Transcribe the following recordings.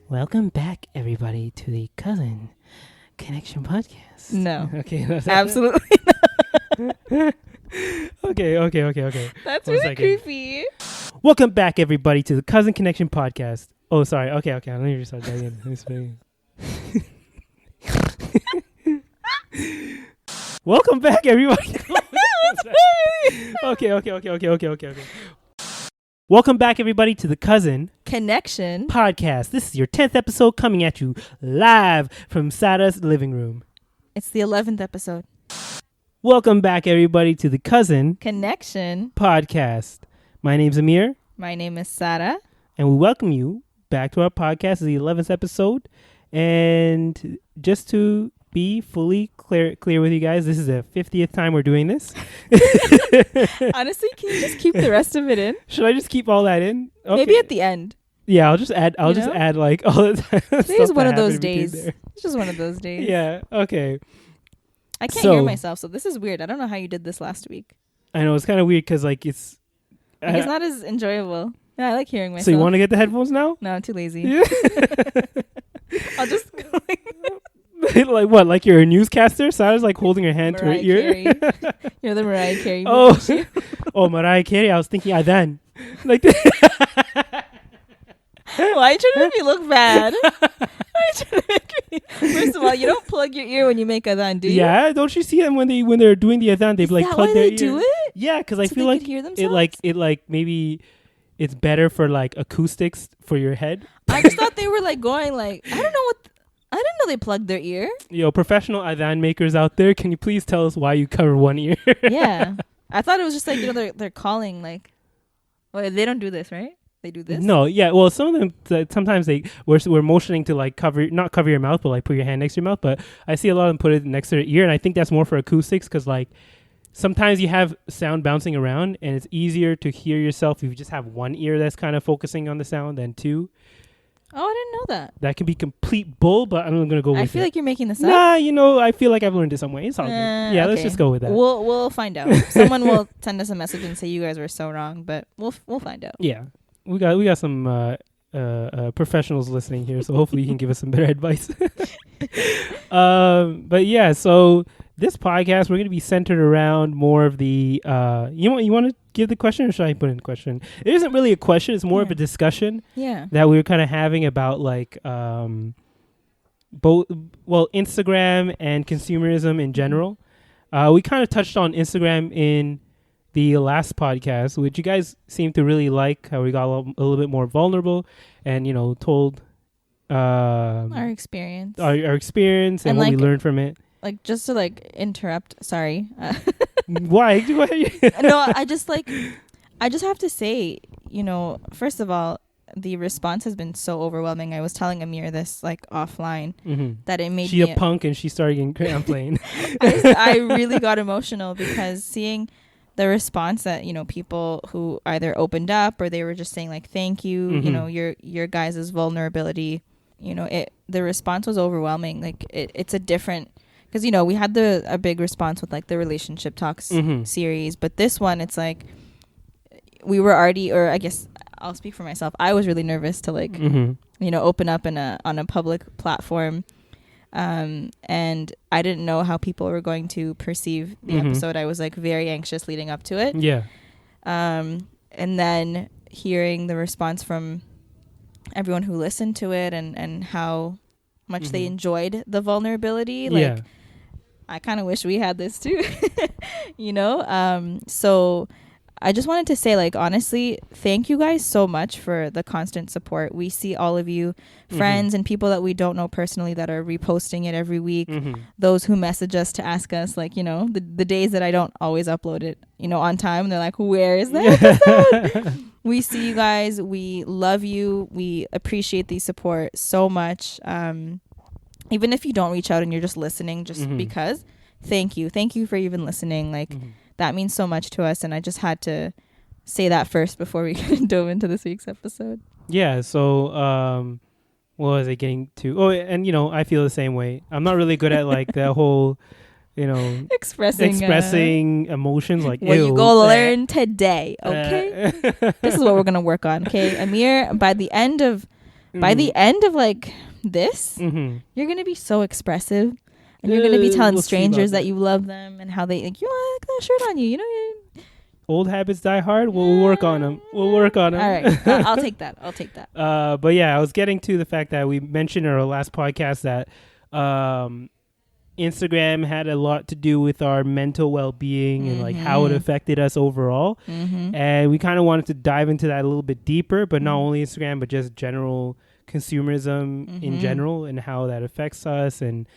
Welcome back, everybody, to the Cousin Connection podcast. No. Okay. That's Absolutely. Okay. That's 1 really second. creepy. Welcome back, everybody, to the Cousin Connection podcast. Oh, sorry. Okay. Let me restart that again. Let me start again. Welcome back, everybody. Okay. Welcome back, everybody, to the Cousin Connection. podcast. This is your 10th episode coming at you live from Sada's living room. It's the 11th episode. Welcome back, everybody, to the Cousin Connection. podcast. My name's Amir, My name is Sarah. and we welcome you back to our podcast. It's the 11th episode. And just to be fully clear with you guys, this is the 50th time we're doing this. Honestly, can you just keep the rest of it in? Should I just keep all that in? Okay. Maybe at the end. Yeah, I'll just add like all the time. Today is one of those days. It's just one of those days. Yeah, okay. I can't So- hear myself, so this is weird. I don't know how you did this last week. I know, it's kind of weird because like it's... It's not as enjoyable. Yeah, I like hearing myself. So you want to get the headphones now? No, I'm too lazy. Yeah. I'll just Like what? Like you're a newscaster? Sarah's like holding her hand to her Mariah ear. Carey. You're the Mariah Carey. Oh, Mariah Carey. I was thinking Adan. Like, Why are you trying to make me look bad? Why are you trying to make me... First of all, you don't plug your ear when you make adhan, do you? yeah. Don't you see them when they're doing the Adan? They Is like that plug why their they ear. do it? Yeah, because I So feel they like could hear it like maybe it's better for like acoustics for your head. I just thought they were like going like I don't know what. I didn't know they plugged their ear. Yo, professional Adan makers out there, can you please tell us why you cover one ear? Yeah, I thought it was just like they're calling like. Well, they don't do this, right? They do this. No, yeah. Well, some of them sometimes we're motioning to like not cover your mouth, but like put your hand next to your mouth. But I see a lot of them put it next to their ear, and I think that's more for acoustics because like sometimes you have sound bouncing around, and it's easier to hear yourself if you just have one ear that's kind of focusing on the sound than two. Oh, I didn't know that. That can be complete bull, but I'm gonna go with I feel it. like you're making this up. Nah, I feel like I've learned it some way. It's all good. Yeah, let's Okay. just go with that. We'll find out. Someone will send us a message and say you guys were so wrong, but we'll find out. Yeah, we got some professionals listening here, so hopefully you can give us some better advice. But yeah, so this podcast we're gonna be centered around more of the you want to give the question, or should I put in the question? It isn't really a question; it's more of Yeah. a discussion Yeah. that we were kind of having about like Instagram and consumerism in general. We kind of touched on Instagram in the last podcast, which you guys seem to really like, how we got a little bit more vulnerable and, told Our experience. our experience and And what we like- learned from it. Like just to like interrupt. Sorry. Why? No, I just have to say, first of all, the response has been so overwhelming. I was telling Amir this like offline that it made She me a punk and she started getting complained. I really got emotional because seeing the response that people who either opened up or they were just saying like thank you, your guys' vulnerability, the response was overwhelming. Like it's a different, because we had a big response with like the relationship talks series, but this one it's like we were already, or I guess I'll speak for myself, I was really nervous to like open up on a public platform. And I didn't know how people were going to perceive the episode. I was like very anxious leading up to it. Yeah. And then hearing the response from everyone who listened to it and how much they enjoyed the vulnerability. Like, Yeah. I kind of wish we had this too, so I just wanted to say, like, honestly, thank you guys so much for the constant support. We see all of you friends and people that we don't know personally that are reposting it every week. Those who message us to ask us, like, the days that I don't always upload it, on time. They're like, where is that episode? We see you guys. We love you. We appreciate the support so much. Even if you don't reach out and you're just listening, just because, thank you. Thank you for even listening. Like, that means so much to us, and I just had to say that first before we dove into this week's episode. Yeah, so what was I getting to? Oh, and I feel the same way. I'm not really good at like the whole, expressing emotions, like what ew, you go learn today, okay? This is what we're gonna work on, okay? Amir, by the end of by the end of like this, you're gonna be so expressive, and you're gonna be telling strangers that you love them and how they like you like that shirt on you. You know, old habits die hard. We'll work on them. All right, I'll take that. But yeah, I was getting to the fact that we mentioned in our last podcast that Instagram had a lot to do with our mental well-being and like how it affected us overall. And we kind of wanted to dive into that a little bit deeper, but not only Instagram, but just general consumerism in general and how that affects us and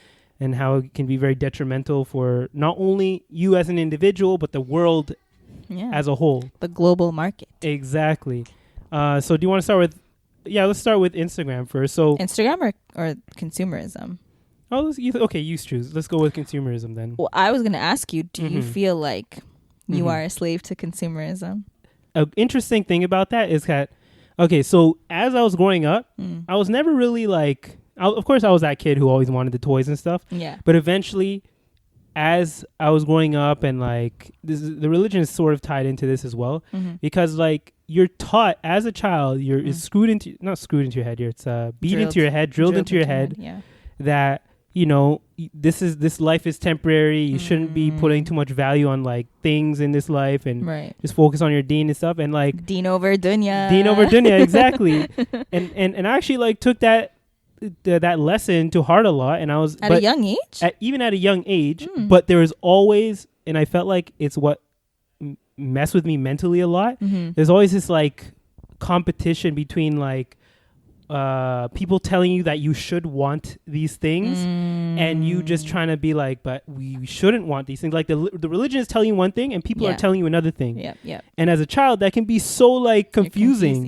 how it can be very detrimental for not only you as an individual, but the world as a whole. The global market. Exactly. So do you want to start with, let's start with Instagram first. So Instagram or consumerism? Oh, okay, you choose. Let's go with consumerism then. Well, I was going to ask you, do you feel like you are a slave to consumerism? An interesting thing about that is that, okay, so as I was growing up, I was never really like, of course I was that kid who always wanted the toys and stuff. Yeah. But eventually, as I was growing up and like, the religion is sort of tied into this as well. Because like, you're taught as a child, it's not screwed into your head, it's beat into your head, drilled into your head. That, you know, this life is temporary. You shouldn't be putting too much value on like things in this life and just focus on your deen and stuff. And like deen over dunya, exactly. and I actually like took that lesson to heart a lot. And I was at a young age, even at a young age. But there was always, and I felt like it's what messed with me mentally a lot. There's always this like competition between like people telling you that you should want these things and you just trying to be like, but we shouldn't want these things. Like the religion is telling you one thing and people are telling you another thing. Yep. And as a child, that can be so like confusing.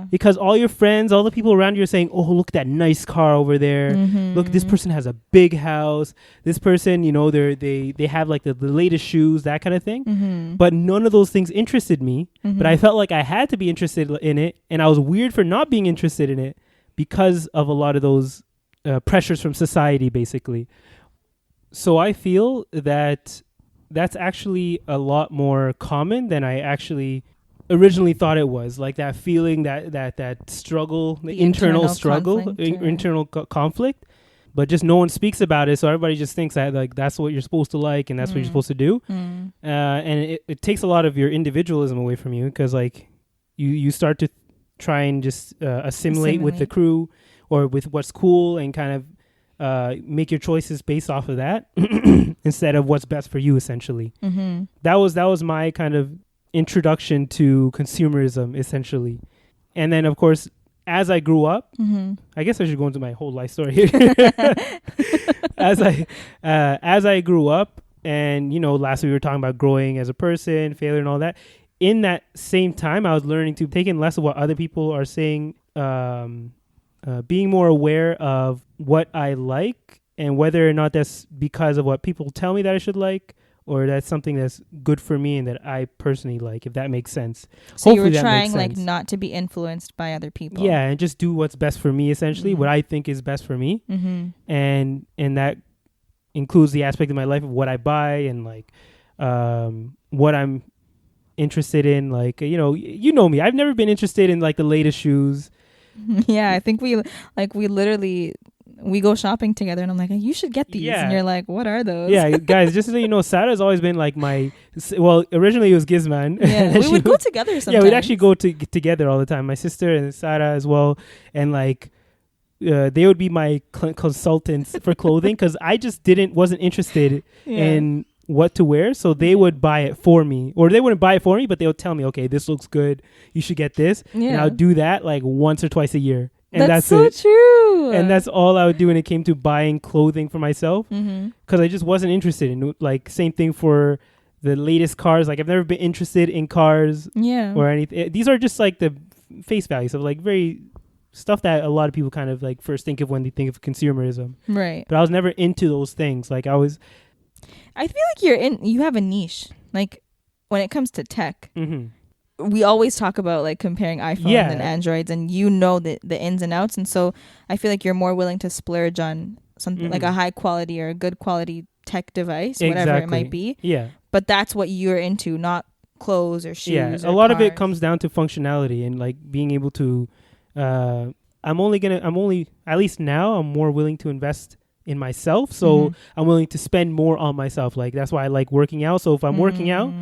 Because all your friends, all the people around you are saying, oh, look at that nice car over there. Look, this person has a big house. This person, you know, they have like the latest shoes, that kind of thing. But none of those things interested me. But I felt like I had to be interested in it. And I was weird for not being interested in it, because of a lot of those pressures from society, basically. So I feel that that's actually a lot more common than I actually originally thought it was. Like that feeling, that struggle, the internal struggle, internal conflict. But just no one speaks about it, so everybody just thinks that like that's what you're supposed to like and that's what you're supposed to do. And it takes a lot of your individualism away from you, because like you start to try and just assimilate with the crew or with what's cool and kind of make your choices based off of that instead of what's best for you, essentially. That was my kind of introduction to consumerism, essentially. And then, of course, as I grew up, I guess I should go into my whole life story here. As I grew up, and, you know, last week we were talking about growing as a person, failure and all that. In that same time, I was learning to take in less of what other people are saying, being more aware of what I like and whether or not that's because of what people tell me that I should like, or that's something that's good for me and that I personally like, if that makes sense. So hopefully you were trying like not to be influenced by other people. Yeah, and just do what's best for me, essentially, what I think is best for me. And that includes the aspect of my life of what I buy and like what I'm interested in. Like, you know me, I've never been interested in like the latest shoes. Yeah, I think we go shopping together and I'm like, you should get these. And you're like, what are those? Yeah, guys, just so you know, Sarah's always been like originally it was Gizman. Yeah, we would go together sometimes. Yeah, we'd actually go together all the time. My sister and Sarah as well. And like, they would be my consultants for clothing, because I just wasn't interested in what to wear, so they would buy it for me, or they wouldn't buy it for me, but they would tell me, okay, this looks good, you should get this. And I'll do that like once or twice a year, and that's so it. True. And that's all I would do when it came to buying clothing for myself, because I just wasn't interested in, like, same thing for the latest cars. Like, I've never been interested in cars or anything. These are just like the face values of like very stuff that a lot of people kind of like first think of when they think of consumerism, right? But I was never into those things. Like, I feel like you have a niche. Like, when it comes to tech, we always talk about like comparing iPhones and Androids, and you know the ins and outs. And so I feel like you're more willing to splurge on something like a high quality or a good quality tech device, whatever it might be. Yeah. But that's what you're into, not clothes or shoes. Yeah. A lot of it comes down to functionality and like being able to, I'm only at least now I'm more willing to invest in myself. So I'm willing to spend more on myself. Like that's why I like working out. So if I'm working out,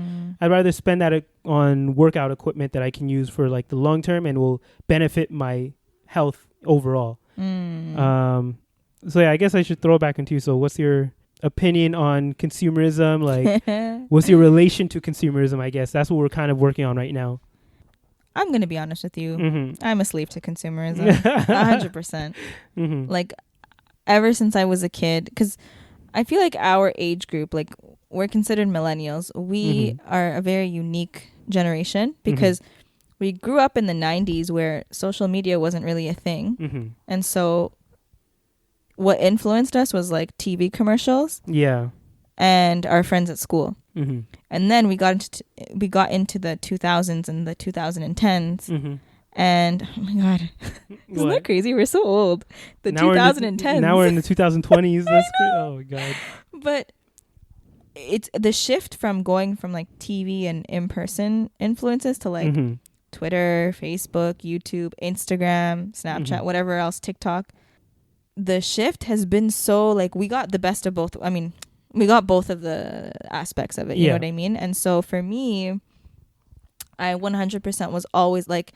I'd rather spend that on workout equipment that I can use for like the long term and will benefit my health overall. So yeah, I guess I should throw it back into you. So what's your opinion on consumerism? Like what's your relation to consumerism? I guess that's what we're kind of working on right now. I'm going to be honest with you. I'm a slave to consumerism. 100%. Like ever since I was a kid, because I feel like our age group, like we're considered millennials. We are a very unique generation because we grew up in the 90s where social media wasn't really a thing. And so what influenced us was like TV commercials. Yeah. And our friends at school. And then we got into the 2000s and the 2010s. And oh my god, isn't that crazy? We're so old. The 2010s. Now we're in the 2020s. That's oh my god. But it's the shift from going from like TV and in-person influences to like Twitter, Facebook, YouTube, Instagram, Snapchat, whatever else, TikTok. The shift has been so like we got the best of both. I mean, we got both of the aspects of it. You know what I mean? And so for me, I 100% was always like,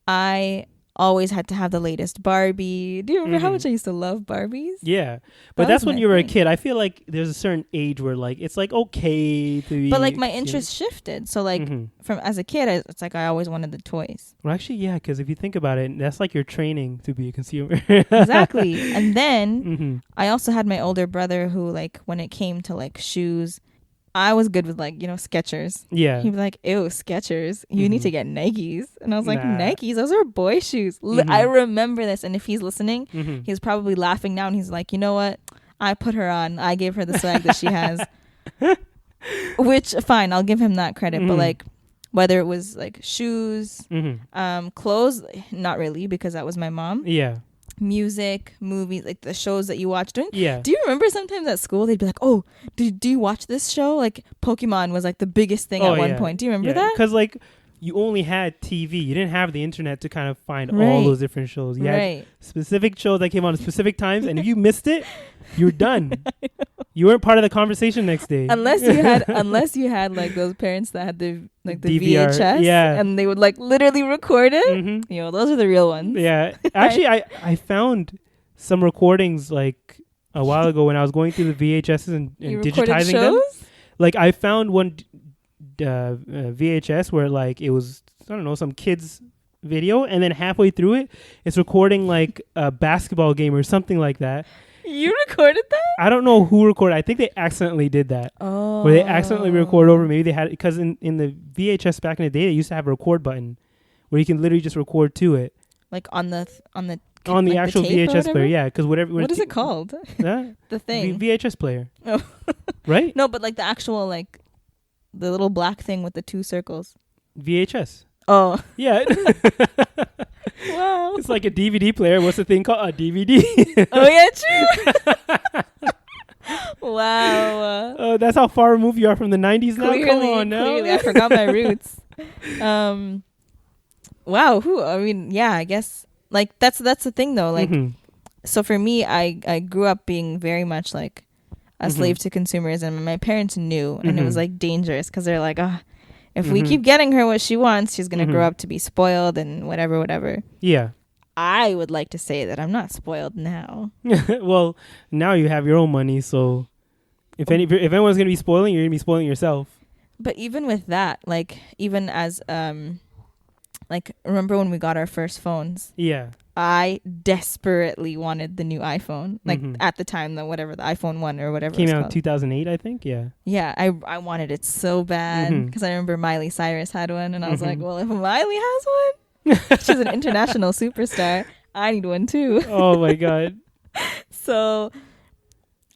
I always had to have the latest Barbie. Do you remember how much I used to love Barbies? Yeah. But that's when you were a kid. I feel like there's a certain age where like it's like okay to be. But like my interest shifted. So like from as a kid, it's like I always wanted the toys. Well, actually, yeah, because if you think about it, that's like your training to be a consumer. Exactly. And then I also had my older brother who like when it came to like shoes, I was good with like, you know, Skechers. Yeah. He'd be like, ew, Skechers. You need to get Nikes. And I was like, Nikes? Those are boy shoes. I remember this. And if he's listening, he's probably laughing now. And he's like, you know what? I put her on. I gave her the swag that she has. Which, fine, I'll give him that credit. But like, whether it was like shoes, clothes, not really, because that was my mom. Yeah. Music, movies, like the shows that you watched. Do you remember sometimes at school they'd be like, oh, do you watch this show? Like Pokemon was like the biggest thing at one point. Do you remember that? Because like you only had TV. You didn't have the internet to kind of find all those different shows. You had specific shows that came on at specific times, and if you missed it, you were done. You weren't part of the conversation next day. Unless you had like those parents that had the DVR, VHS, and they would like literally record it. You know, those are the real ones. Yeah, actually, I found some recordings like a while ago when I was going through the VHSs and digitizing them. Like I found one VHS where like it was, I don't know, some kids video, and then halfway through it, it's recording like a basketball game or something like that. You recorded that? I don't know who recorded. I think they accidentally did that. Oh. Where they accidentally recorded over. Maybe they had, because in the VHS back in the day, they used to have a record button where you can literally just record to it. Like on the like actual the VHS player, yeah. Because whatever. What is it called? The thing. VHS player. Oh. Right? No, but like the actual like the little black thing with the two circles. VHS. Oh. Yeah. Wow. It's like a DVD player. What's the thing called? A DVD. Oh, yeah, true. Wow. That's how far removed you are from the 90s now? Come on now. Clearly, I forgot my roots. Wow. I mean, yeah, I guess. Like, that's the thing, though. Like, so for me, I grew up being very much like a slave to consumerism. And my parents knew. And it was like dangerous because they're like, if we keep getting her what she wants, she's going to grow up to be spoiled and whatever. Yeah. I would like to say that I'm not spoiled now. Well, now you have your own money, so if anyone's going to be spoiling, you're going to be spoiling yourself. But even with that, like even as like remember when we got our first phones? Yeah. I desperately wanted the new iPhone. Like at the time, the iPhone 1 or whatever came out in 2008, I think. Yeah. Yeah, I wanted it so bad because I remember Miley Cyrus had one, and I was like, well, if Miley has one, she's an international superstar. I need one too. Oh my god. So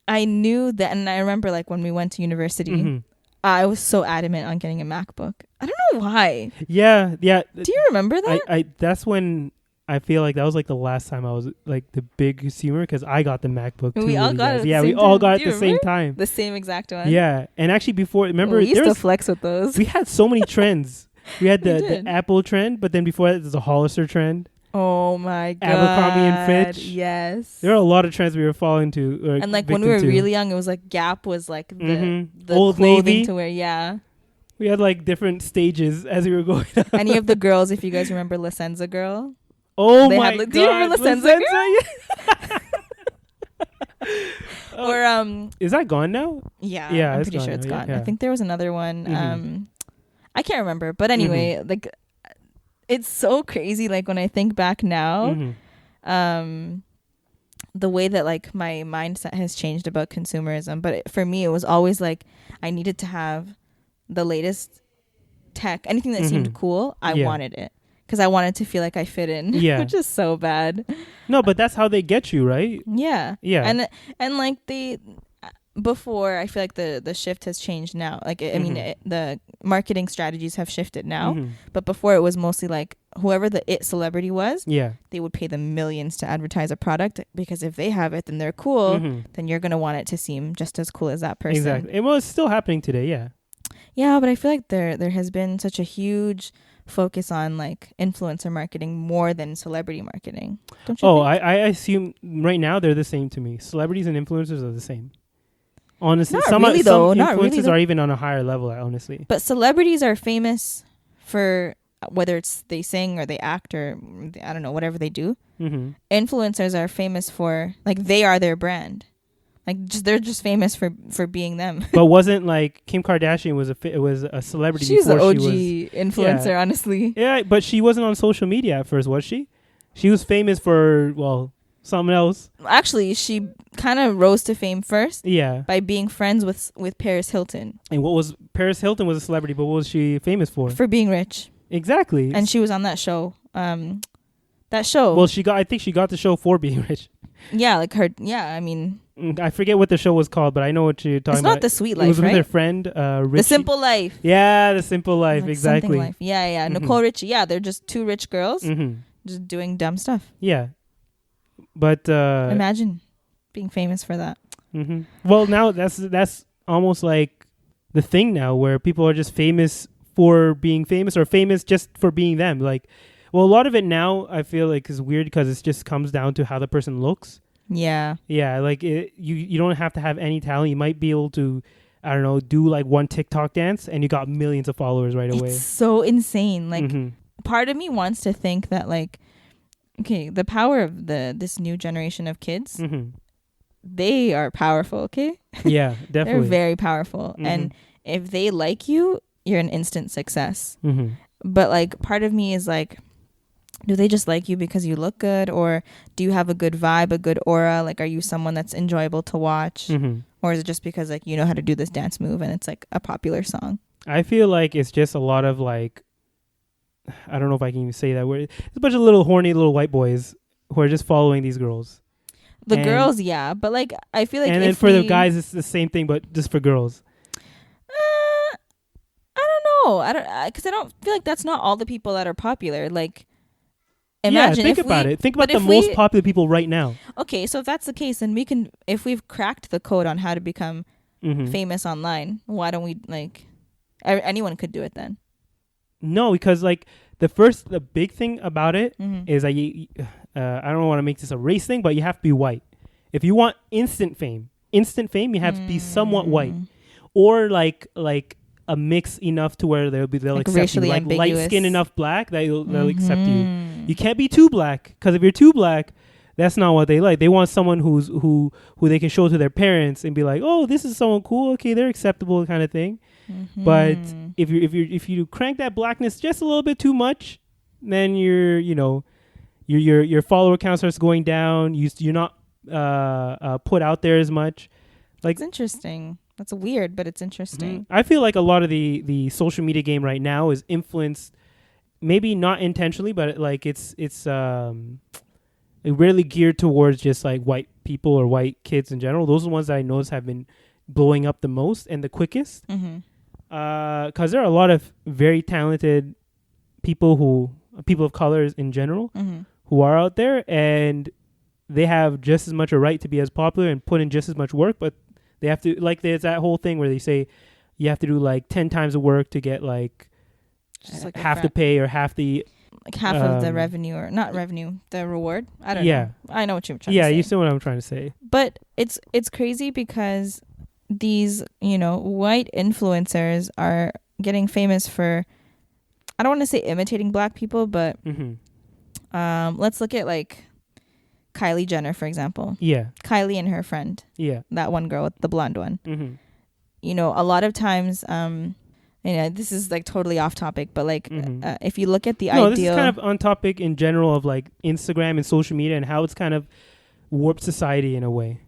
I knew that, and I remember like when we went to university, I was so adamant on getting a MacBook. I don't know why. Yeah. Do you remember that? I that's when I feel like that was like the last time I was like the big consumer, because I got the MacBook too. We all got it. Yeah, we all got it at the same time. The same exact one. Yeah, and actually before, remember, we used to flex with those. We had so many trends. We had the Apple trend, but then before that, there's a Hollister trend. Oh my god. Abercrombie and Fitch. Yes. There are a lot of trends we were falling to. And like when we were really young, it was like Gap was like the Old clothing Navy to wear. Yeah. We had like different stages as we were going up. Any of the girls, if you guys remember La Senza Girl. Oh they my had, god. Do you remember La Senza Girl? Or is that gone now? Yeah, I'm pretty sure it's gone. Yeah. I think there was another one. I can't remember, but anyway, like it's so crazy. Like when I think back now, the way that like my mindset has changed about consumerism. But for me, it was always like I needed to have the latest tech, anything that seemed cool. I wanted it. Because I wanted to feel like I fit in, which is so bad. No, but that's how they get you, right? Yeah, yeah, and like before, I feel like the shift has changed now. Like I mean, the marketing strategies have shifted now, but before it was mostly like whoever the celebrity was, they would pay them millions to advertise a product because if they have it, then they're cool. Then you're gonna want it to seem just as cool as that person. Exactly. Well, it's still happening today. Yeah. Yeah, but I feel like there has been such a huge focus on like influencer marketing more than celebrity marketing. Don't you think? I assume right now they're the same to me. Celebrities and influencers are the same. Honestly, not some influencers really, are even on a higher level, honestly. But celebrities are famous for whether it's they sing or they act or I don't know, whatever they do. Influencers are famous for like they are their brand. Like they're just famous for being them. But wasn't like Kim Kardashian was a celebrity? She's before an OG influencer, honestly. Yeah, but she wasn't on social media at first, was she? She was famous for something else. Actually, she kind of rose to fame first. Yeah, by being friends with Paris Hilton. And Paris Hilton was a celebrity, but what was she famous for? For being rich. Exactly. And she was on that show. That show. Well, I think she got the show for being rich. Yeah, like her. Yeah, I mean. I forget what the show was called, but I know what you're talking about. It's not The Sweet Life, it was right? with her friend, Richie. The Simple Life. Yeah, The Simple Life, like exactly. Life. Yeah. Nicole Richie. Yeah, they're just two rich girls just doing dumb stuff. Yeah. But imagine being famous for that. Well, now that's almost like the thing now where people are just famous for being famous or famous just for being them. Like, well, a lot of it now I feel like is weird because it just comes down to how the person looks. Yeah. Yeah, like you don't have to have any talent. You might be able to, I don't know, do like one TikTok dance and you got millions of followers right away. It's so insane. Like part of me wants to think that like, okay, the power of this new generation of kids, they are powerful, okay? Yeah, definitely. They're very powerful. And if they like you, you're an instant success. But like part of me is like, do they just like you because you look good, or do you have a good vibe, a good aura? Like, are you someone that's enjoyable to watch, or is it just because like you know how to do this dance move and it's like a popular song? I feel like it's just a lot of like, I don't know if I can even say that word. It's a bunch of little horny little white boys who are just following these girls. The girls, yeah, but like I feel like, and then for the guys, it's the same thing, but just for girls. I don't know. Because I don't feel like that's not all the people that are popular. Like. Imagine think about it. Think about the most popular people right now. Okay, so if that's the case, then we can, if we've cracked the code on how to become famous online, why don't we, like, anyone could do it then? No, because, like, the big thing about it is that I don't want to make this a race thing, but you have to be white. If you want instant fame, you have to be somewhat white. Or, like a mix enough to where they'll like accept you, like light skin enough black that they'll accept you. You can't be too black, because if you're too black, that's not what they like. They want someone who they can show to their parents and be like, oh, this is someone cool. Okay, they're acceptable, kind of thing. But if you crank that blackness just a little bit too much, then your follower count starts going down. You're not put out there as much. Like, it's interesting. That's weird, but it's interesting. I feel like a lot of the social media game right now is influenced, maybe not intentionally, but like it's really geared towards just like white people or white kids in general. Those are the ones that I notice have been blowing up the most and the quickest. Because there are a lot of very talented people of colors in general, who are out there, and they have just as much a right to be as popular and put in just as much work, but they have to, like, there's that whole thing where they say you have to do like 10 times the work to get like, just like half the pay or half the like half of the revenue, or not revenue, the reward. I don't know. I know what you're trying to say. Yeah, you see what I'm trying to say. But it's crazy because these, white influencers are getting famous for, I don't want to say imitating black people, but let's look at like Kylie Jenner, for example. Yeah. Kylie and her friend. Yeah. That one girl, the blonde one. A lot of times, this is like totally off topic, but like if you look at the ideal. No, this is kind of on topic in general of like Instagram and social media and how it's kind of warped society in a way.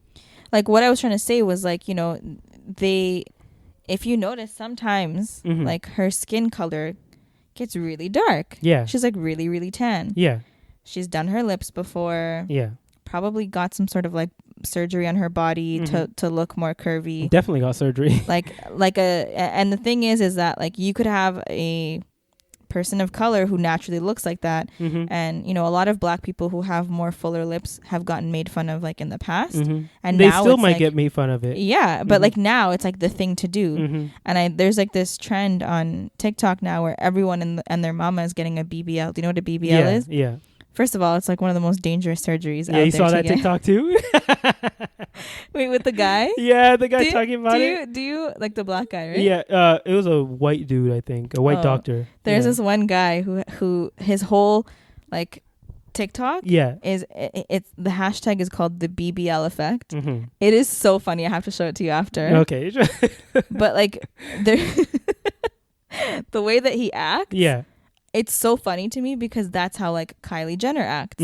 Like what I was trying to say was like, if you notice sometimes like her skin color gets really dark. Yeah. She's like really, really tan. Yeah. She's done her lips before. Yeah. Probably got some sort of like surgery on her body to look more curvy. Definitely got surgery. And the thing is that like you could have a person of color who naturally looks like that, and a lot of black people who have more fuller lips have gotten made fun of like in the past, and they now still it's might like, get made fun of it. Yeah, but like now it's like the thing to do, and there's like this trend on TikTok now where everyone and their mama is getting a BBL. Do you know what a BBL is? Yeah. First of all, it's like one of the most dangerous surgeries out there. Yeah, you saw that TikTok too? Wait, with the guy? Yeah, the guy talking about it. Do you like the black guy, right? Yeah, it was a white dude, I think, a white doctor. There's this one guy who his whole like TikTok is it's the hashtag is called the BBL effect. It is so funny. I have to show it to you after. Okay. But like the way that he acts. Yeah. It's so funny to me because that's how like Kylie Jenner acts.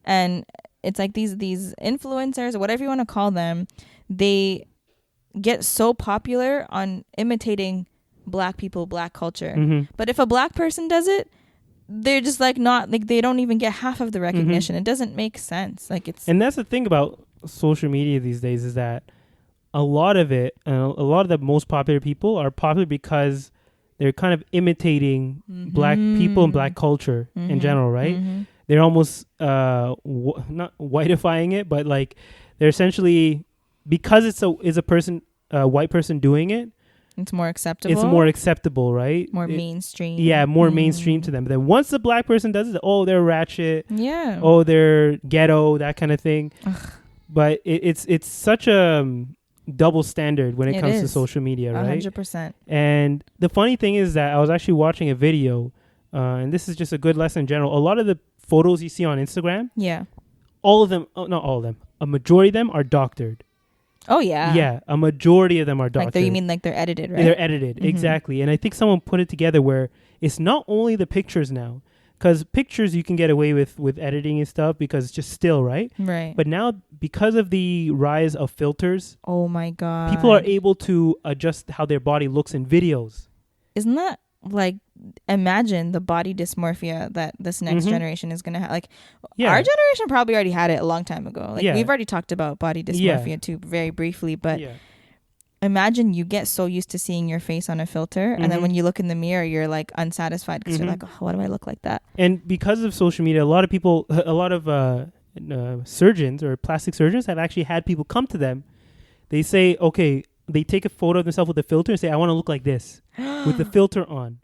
And it's like these influencers or whatever you want to call them, they get so popular on imitating black people, black culture. But if a black person does it, they're just like not like they don't even get half of the recognition. It doesn't make sense. Like and that's the thing about social media these days is that a lot of it, a lot of the most popular people are popular because they're kind of imitating black people and black culture in general, right? They're almost not whiteifying it, but like they're essentially, because it's a person, a white person doing it, it's more acceptable. It's more acceptable, right? More mainstream. Yeah, more mainstream to them. But then once the black person does it, oh, they're ratchet. Yeah. Oh, they're ghetto, that kind of thing. But it's such a double standard when it comes to social media, right? 100%. And the funny thing is that I was actually watching a video, and this is just a good lesson in general. A lot of the photos you see on Instagram, all of them, not all of them, a majority of them are doctored. Oh yeah. Yeah, a majority of them are doctored. Like you mean like they're edited, right? They're edited, exactly. And I think someone put it together where it's not only the pictures now, because pictures you can get away with editing and stuff because it's just still, right? Right. But now because of the rise of filters, oh my God, people are able to adjust how their body looks in videos. Isn't that like, imagine the body dysmorphia that this next generation is going to have. Like our generation probably already had it a long time ago. Like we've already talked about body dysmorphia too, very briefly, but imagine you get so used to seeing your face on a filter and then when you look in the mirror, you're like unsatisfied because you're like, oh, why do I look like that? And because of social media, a lot of surgeons or plastic surgeons have actually had people come to them. They say, okay, they take a photo of themselves with a filter and say, I want to look like this with the filter on.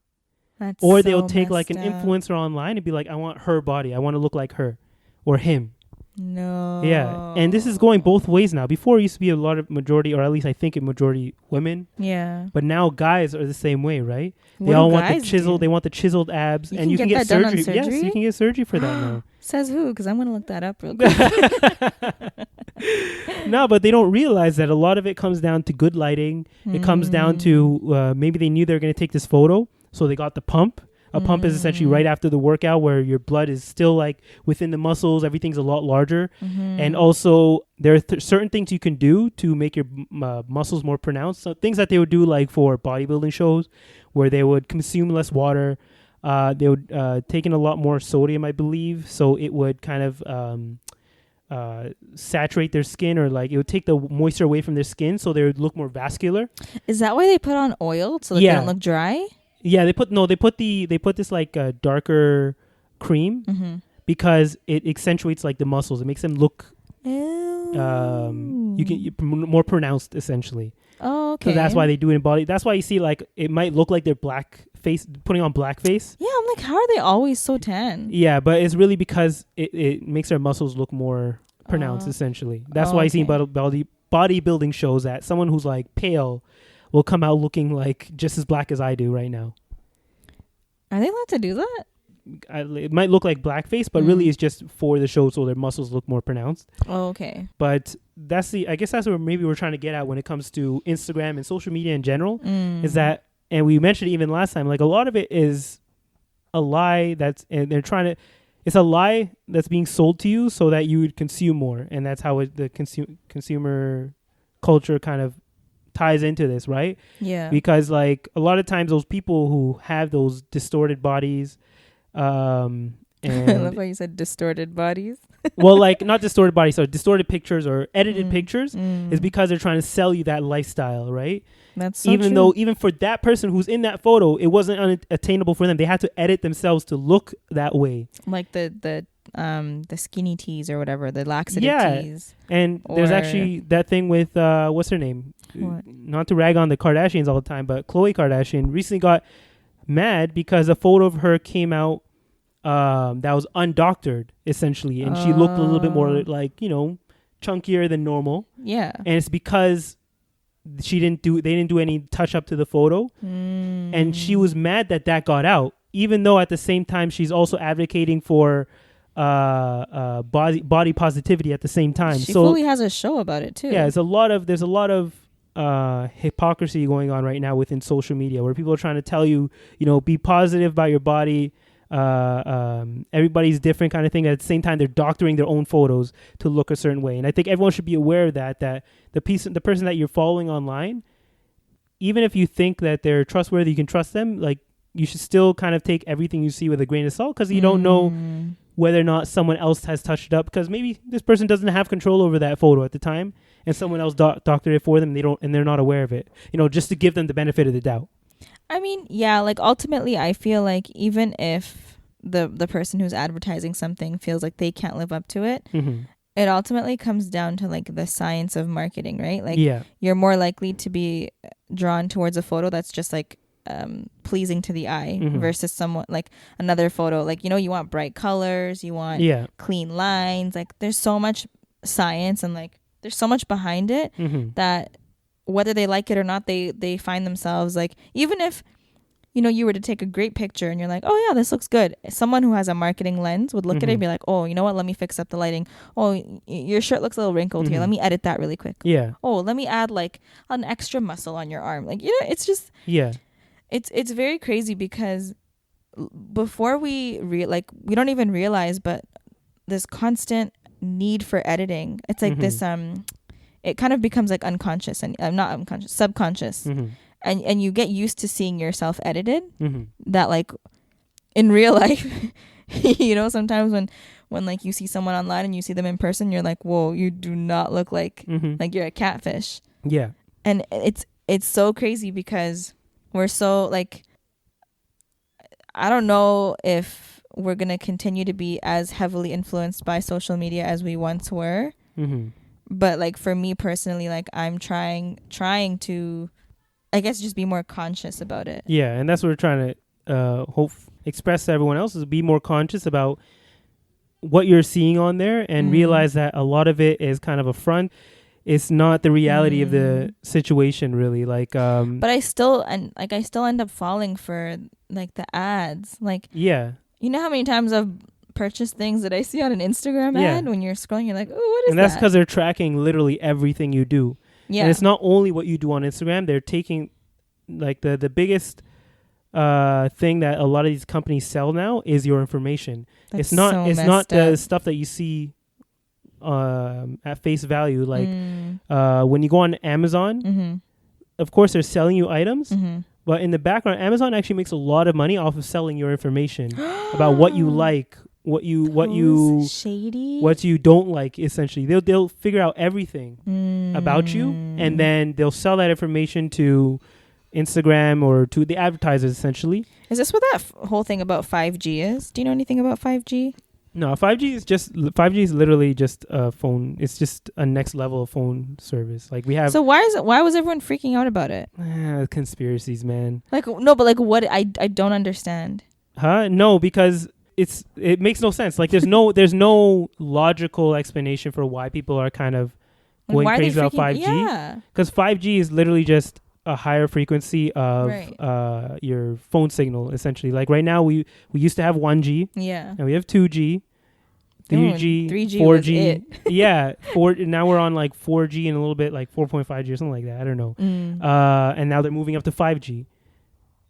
That's or so they'll take like an up. influencer online and be like, I want her body. I want to look like her or him. No. Yeah. And this is going both ways now. Before it used to be a lot of majority, or at least I think a majority women. Yeah. But now guys are the same way, right? They all want the chisel. They want the chiseled abs, and you can get surgery. Yes, you can get surgery for that now. Says who? Because I'm gonna look that up real quick. No, but they don't realize that a lot of it comes down to good lighting. It comes down to maybe they knew they were going to take this photo, so they got the pump. A pump is essentially right after the workout where your blood is still like within the muscles. Everything's a lot larger. And also there are certain things you can do to make your muscles more pronounced. So things that they would do like for bodybuilding shows where they would consume less water. They would take in a lot more sodium, I believe. So it would kind of saturate their skin, or like it would take the moisture away from their skin so they would look more vascular. Is that why they put on oil so that they don't look dry? Yeah, they put this like darker cream because it accentuates like the muscles. It makes them look Oh. more pronounced essentially. Oh, okay. So that's why they do it in body. That's why you see like it might look like they're black face, putting on blackface. Yeah, I'm like, how are they always so tan? Yeah, but it's really because it makes their muscles look more pronounced essentially. That's why you see in bodybuilding shows that someone who's like pale will come out looking like just as black as I do right now. Are they allowed to do that? It might look like blackface, but really it's just for the show so their muscles look more pronounced. Oh, okay. But I guess that's what maybe we're trying to get at when it comes to Instagram and social media in general, is that, and we mentioned it even last time, like a lot of it is a lie and they're trying to, it's a lie that's being sold to you so that you would consume more. And that's how the consumer culture kind of ties into this, right? Yeah. Because like a lot of times those people who have those distorted bodies, and I love how you said distorted bodies. well, like not distorted bodies, so distorted pictures or edited pictures is because they're trying to sell you that lifestyle, right? That's so even true. though even for that person who's in that photo, it wasn't unattainable for them. They had to edit themselves to look that way. Like the skinny teas or whatever, the laxative teas. And there's actually that thing with what's her name? What? Not to rag on the Kardashians all the time, but Khloe Kardashian recently got mad because a photo of her came out that was undoctored essentially, and she looked a little bit more like, chunkier than normal. Yeah. And it's because they didn't do any touch up to the photo, and she was mad that got out, even though at the same time she's also advocating for body positivity at the same time. She fully has a show about it too. Yeah, there's a lot of hypocrisy going on right now within social media, where people are trying to tell you, be positive about your body. Everybody's different kind of thing. At the same time, they're doctoring their own photos to look a certain way. And I think everyone should be aware of that the person that you're following online, even if you think that they're trustworthy, you can trust them, like you should still kind of take everything you see with a grain of salt, because you don't know whether or not someone else has touched it up, because maybe this person doesn't have control over that photo at the time and someone else doctored it for them, and they're not aware of it, just to give them the benefit of the doubt. I mean, yeah, like ultimately I feel like even if the person who's advertising something feels like they can't live up to it, it ultimately comes down to like the science of marketing, right? Like you're more likely to be drawn towards a photo that's just like pleasing to the eye versus someone like another photo, like you want bright colors, you want clean lines, like there's so much science and like there's so much behind it that whether they like it or not, they find themselves like, even if you were to take a great picture and you're like, oh yeah, this looks good, someone who has a marketing lens would look at it and be like, oh, you know what, let me fix up the lighting. Oh, your shirt looks a little wrinkled here, let me edit that really quick. Oh, let me add like an extra muscle on your arm. Like it's just it's very crazy, because before we don't even realize, but this constant need for editing, it's like this it kind of becomes like unconscious and not unconscious, subconscious. And you get used to seeing yourself edited, that like in real life sometimes when like you see someone online and you see them in person, you're like, whoa, you do not look like like you're a catfish. And it's so crazy, because we're so like, I don't know if we're gonna continue to be as heavily influenced by social media as we once were. But like for me personally, like I'm trying to, I guess, just be more conscious about it. Yeah, and that's what we're trying to express to everyone else, is be more conscious about what you're seeing on there, and realize that a lot of it is kind of a front. It's not the reality of the situation, really. Like, but I still end up falling for like the ads. Like, you know how many times I've purchased things that I see on an Instagram ad when you're scrolling, you're like, oh, what is that? And that's because they're tracking literally everything you do. Yeah. And it's not only what you do on Instagram. They're taking like the biggest thing that a lot of these companies sell now is your information. It's not the stuff that you see at face value. Like when you go on Amazon, of course they're selling you items, but in the background, Amazon actually makes a lot of money off of selling your information about what you like, what you don't like. Essentially, they'll figure out everything about you, and then they'll sell that information to Instagram or to the advertisers. Essentially, is this what that whole thing about 5G is? Do you know anything about 5G? No, 5G is literally just a phone. It's just a next level of phone service. Like we have So why was everyone freaking out about it? conspiracies, man. Like no, but like what I don't understand. Huh? No, because it makes no sense. Like there's no logical explanation for why people are kind of going Why are they crazy about freaking- 5G. Yeah. Because 5G is literally just a higher frequency of Right. your phone signal, essentially. Like right now, we used to have 1G, Yeah. and we have 2G, 3G, 3G 4G. was it. Yeah, now we're on like 4G and a little bit like 4.5G or something like that. I don't know. And now they're moving up to 5G.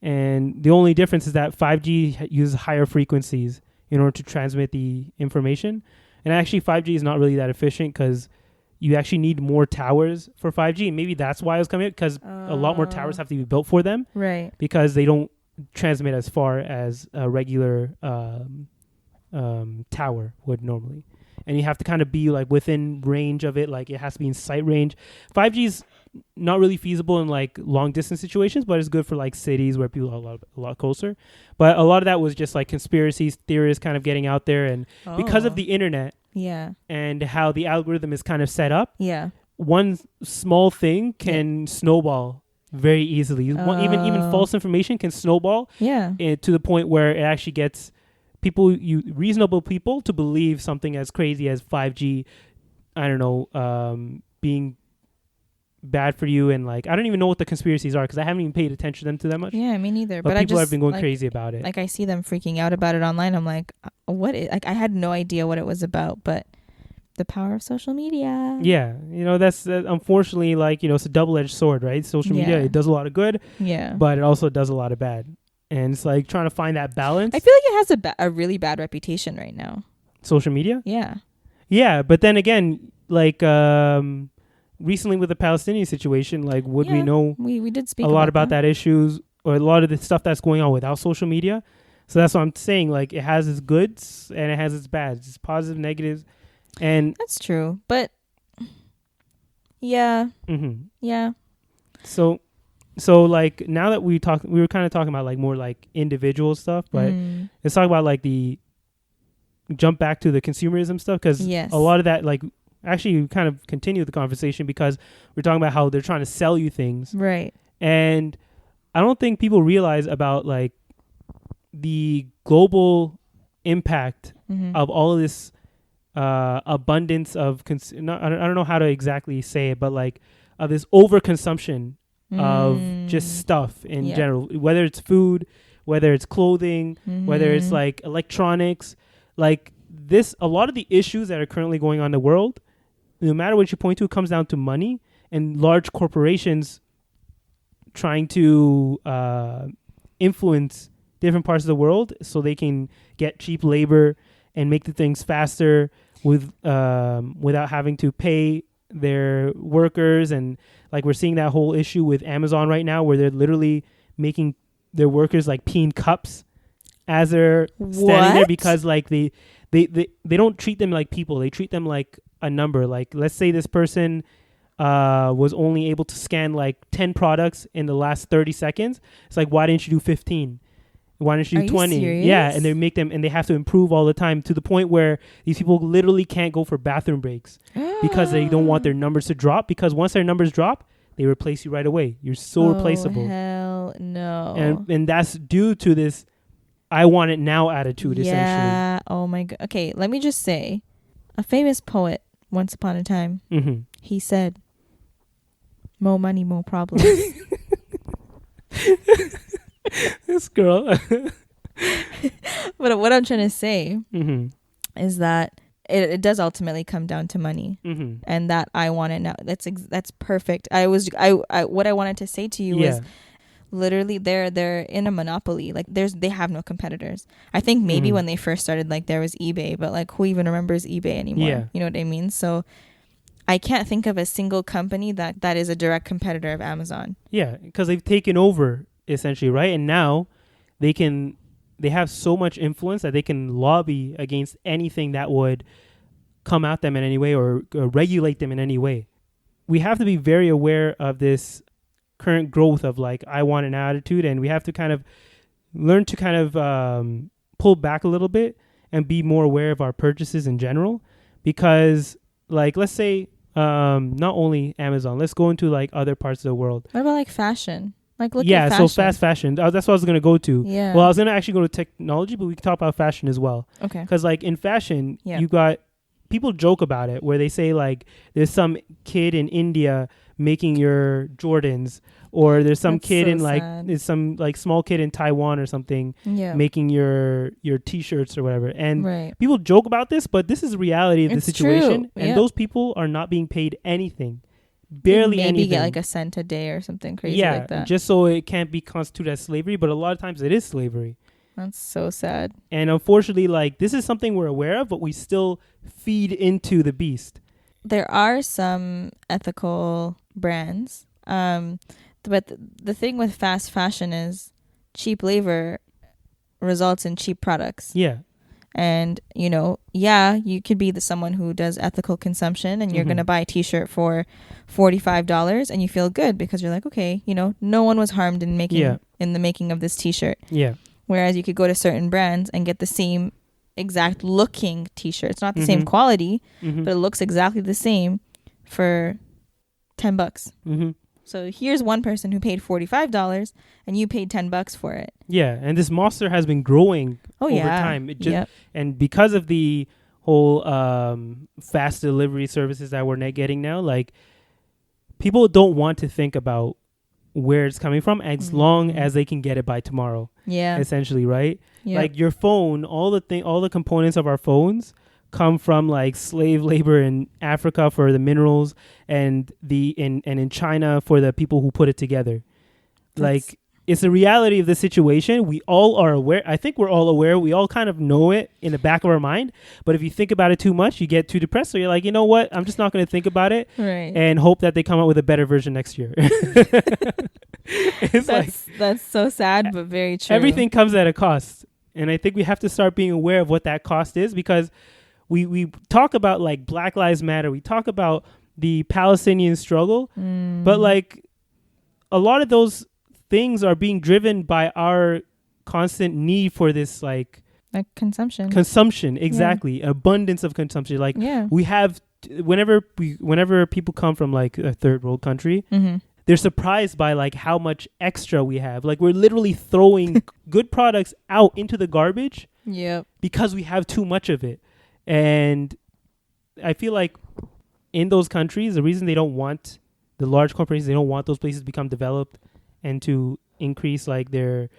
And the only difference is that 5G uses higher frequencies in order to transmit the information. And actually, 5G is not really that efficient because you actually need more towers for 5G. And maybe that's why it was coming up, because a lot more towers have to be built for them. Right. Because they don't transmit as far as a regular tower would normally. And you have to kind of be like within range of it. Like it has to be in sight range. 5G is not really feasible in like long distance situations, but it's good for like cities where people are a lot closer. But a lot of that was just like conspiracies, theories kind of getting out there. And because of the internet and how the algorithm is kind of set up, one small thing can snowball very easily. Even false information can snowball to the point where it actually gets reasonable people to believe something as crazy as 5G, I don't know, being bad for you. And like I don't even know what the conspiracies are because I haven't even paid attention to them too that much. Yeah, me neither. But people have been going crazy about it. Like I see them freaking out about it online. I'm like, like I had no idea what it was about, but the power of social media. Yeah, that's unfortunately like it's a double-edged sword, right? Social media, it does a lot of good, but it also does a lot of bad. And it's like trying to find that balance. I feel like it has a really bad reputation right now. Social media? Yeah, but then again, like recently with the Palestinian situation, like we know we did speak a lot about that issues or a lot of the stuff that's going on without social media. So that's what I'm saying. Like it has its goods and it has its bads. It's positive, negatives, and that's true. But yeah. So like now that we were kind of talking about like more like individual stuff, but let's talk about like the jump back to the consumerism stuff, because a lot of that like actually kind of continue the conversation because we're talking about how they're trying to sell you things, right? And I don't think people realize about like the global impact of all of this abundance of I don't know how to exactly say it, but like of this overconsumption of just stuff in general, whether it's food, whether it's clothing, whether it's like electronics, like this, a lot of the issues that are currently going on in the world, no matter what you point to, it comes down to money and large corporations trying to influence different parts of the world so they can get cheap labor and make the things faster without having to pay their workers. And like we're seeing that whole issue with Amazon right now where they're literally making their workers like pee in cups as they're standing there, because like they don't treat them like people. They treat them like a number. Like let's say this person was only able to scan like 10 products in the last 30 seconds. It's like, why didn't you do 15? Why didn't you do 20? Serious? Yeah, and they make them, and they have to improve all the time to the point where these people literally can't go for bathroom breaks because they don't want their numbers to drop. Because once their numbers drop, they replace you right away. You're so replaceable. Hell no. And that's due to this I want it now attitude, essentially. Oh my god. Okay, let me just say, a famous poet once upon a time, he said, "More money, more problems." This girl. But what I'm trying to say is that it does ultimately come down to money, and that I want it now. That's perfect. I what I wanted to say to you was literally they're in a monopoly. Like they have no competitors. I think maybe when they first started, like there was eBay, but like who even remembers eBay anymore? Yeah. You know what I mean? So I can't think of a single company that is a direct competitor of Amazon. Yeah, because they've taken over essentially, right? And now they have so much influence that they can lobby against anything that would come at them in any way or regulate them in any way. We have to be very aware of this current growth of like I want an attitude, and we have to kind of learn to kind of pull back a little bit and be more aware of our purchases in general, because like let's say not only Amazon, let's go into like other parts of the world. What about like fashion? Like look at Yeah, fashion. so fast fashion. That's what I was gonna go to. Yeah. Well, I was gonna actually go to technology, but we can talk about fashion as well. Okay. Because like in fashion, Yeah. you got people joke about it where they say like there's some kid in India making your Jordans, or there's some That's kid so in like sad. there's some like small kid in Taiwan or something Yeah. making your T-shirts or whatever. And right. people joke about this, but this is the reality of It's the situation. true. And Yeah. those people are not being paid anything, barely Maybe anything. get like a cent a day or something crazy yeah, like that. just so it can't be constituted as slavery. But a lot of times it is slavery. That's so sad. And unfortunately, like this is something we're aware of, but we still feed into the beast. There are some ethical brands, but the thing with fast fashion is cheap labor results in cheap products. Yeah. And you could be someone who does ethical consumption, and you're Mhm. going to buy a t-shirt for $45 and you feel good because you're like, okay, no one was harmed in the making of this t-shirt. Yeah. Whereas you could go to certain brands and get the same exact looking t-shirt. It's not the same Mhm. quality, Mm-hmm. but it looks exactly the same for $10. Mm-hmm. So here's one person who paid $45 and you paid $10 for it. Yeah, and this monster has been growing over time. It just and because of the whole fast delivery services that we're getting now, like people don't want to think about where it's coming from as long as they can get it by tomorrow. Yeah. Essentially, right? Yep. Like your phone, all the components of our phones come from like slave labor in Africa for the minerals and in China for the people who put it together. Like it's the reality of the situation. We all are aware. I think we're all aware. We all kind of know it in the back of our mind. But if you think about it too much, you get too depressed. So you're like, you know what? I'm just not going to think about it Right. and hope that they come out with a better version next year. That's so sad, but very true. Everything comes at a cost. And I think we have to start being aware of what that cost is, because we talk about like Black Lives Matter. We talk about the Palestinian struggle, but like a lot of those things are being driven by our constant need for this like consumption. Exactly. Abundance of consumption. Like Yeah. we have, whenever people come from like a third world country, they're surprised by like how much extra we have. Like we're literally throwing good products out into the garbage Yep. because we have too much of it. And I feel like in those countries, the reason they don't want the large corporations, they don't want those places to become developed and to increase like their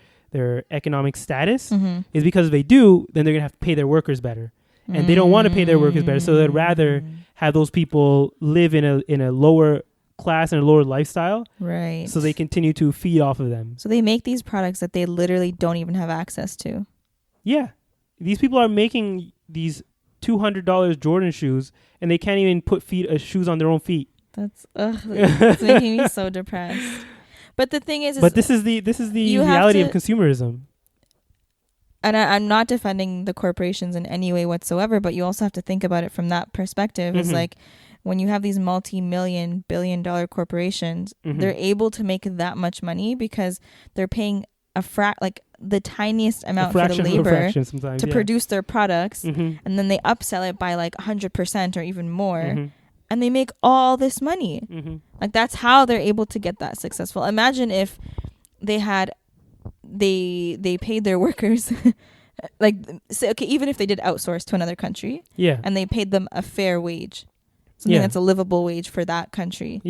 economic status is because if they do, then they're gonna have to pay their workers better, and they don't want to pay their workers better, so they'd rather have those people live in a lower class and a lower lifestyle, right? So they continue to feed off of them. So they make these products that they literally don't even have access to. Yeah, these people are making these $200 Jordan shoes, and they can't even put shoes on their own feet. It's making me so depressed. But the thing is this is the reality of consumerism. And I'm not defending the corporations in any way whatsoever, but you also have to think about it from that perspective. It's like when you have these multi-million, billion-dollar corporations, they're able to make that much money because they're paying the tiniest amount for the labor to produce their products, and then they upsell it by like 100% or even more. And they make all this money. Like that's how they're able to get that successful. Imagine if they paid their workers like say, okay, even if they did outsource to another country, and they paid them a fair wage, something that's a livable wage for that country.